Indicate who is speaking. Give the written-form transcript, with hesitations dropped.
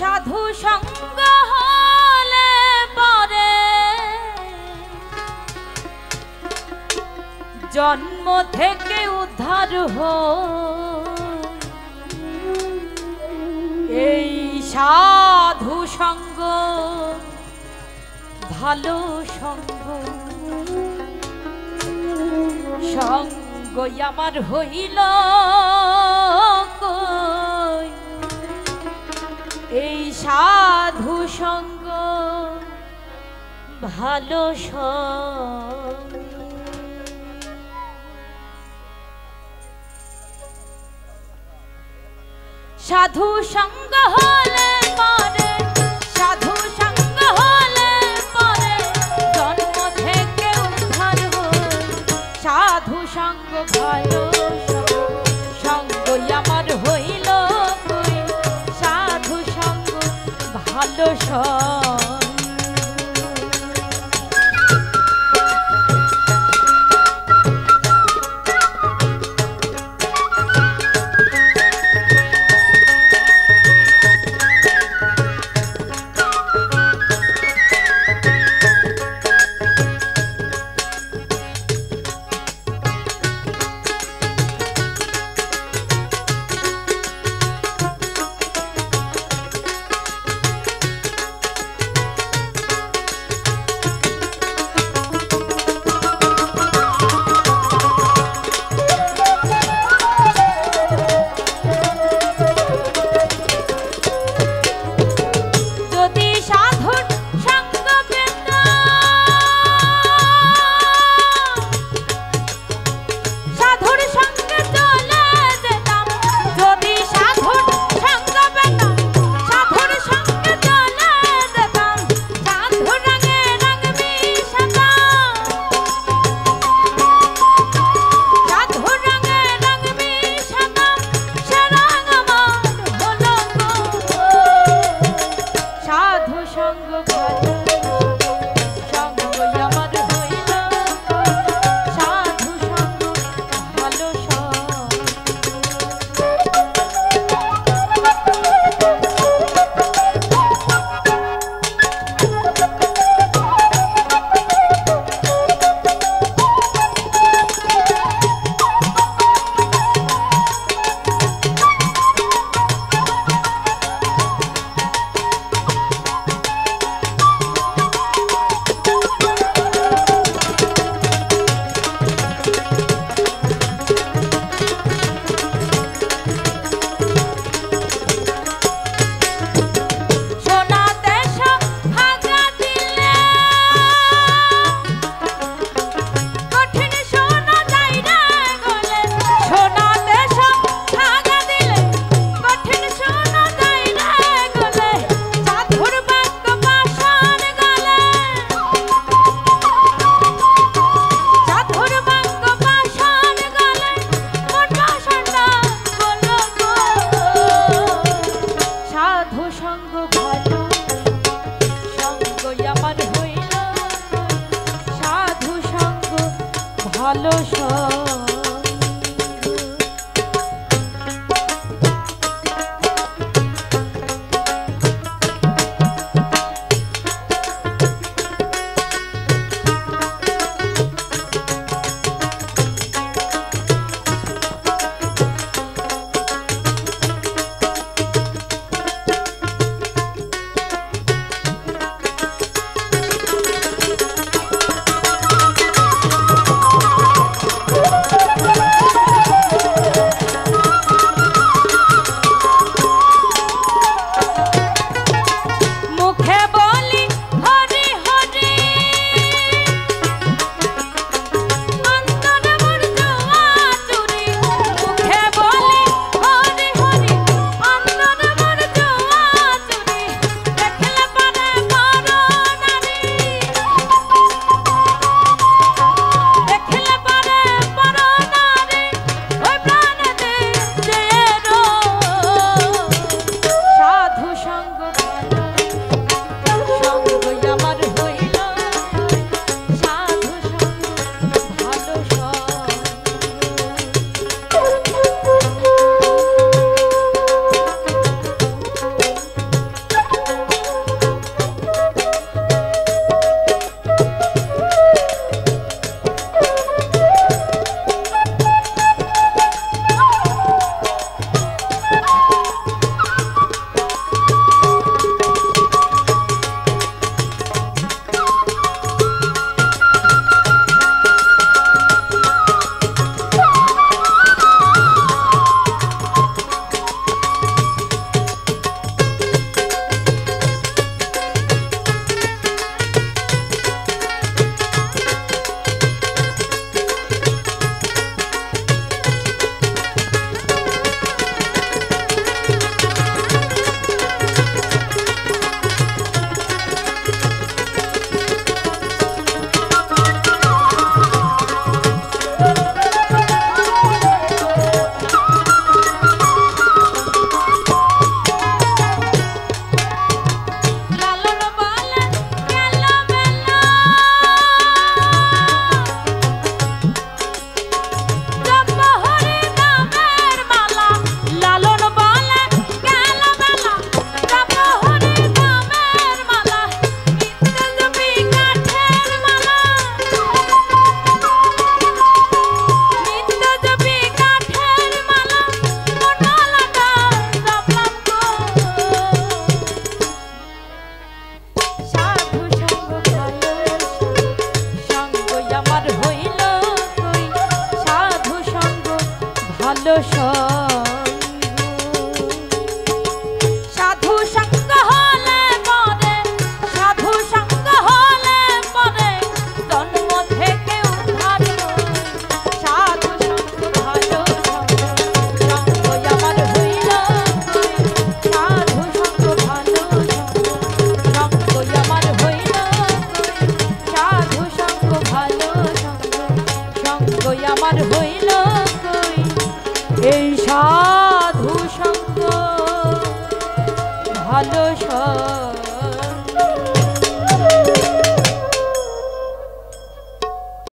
Speaker 1: সাধু সঙ্গ হলে পরে জন্ম থেকে উদ্ধার এই সাধু সঙ্গ ভালো সঙ্গ সঙ্গ আমার হইল এই সাধু সঙ্গ ভালো সঙ্গ। সাধু সঙ্গ হলে পরে সাধু সঙ্গ হলে পরে জন্ম থেকে উদ্ধার সাধু সঙ্গ ভালো সঙ্গ আমার হইল সাধু সঙ্গ ভালো সঙ্গ। ভালো সাধু সঙ্গ হলে পরে সাধু সঙ্গ হলে পরে জন্ম থেকে উদ্ধার সাধু সঙ্গ ভালো সঙ্গ আমার হইল সাধু সঙ্গ ভালো সঙ্গ আমার হইল সাধু সঙ্গ ভালো সঙ্গ আমার হইল এই সাধু সঙ্গ ভালো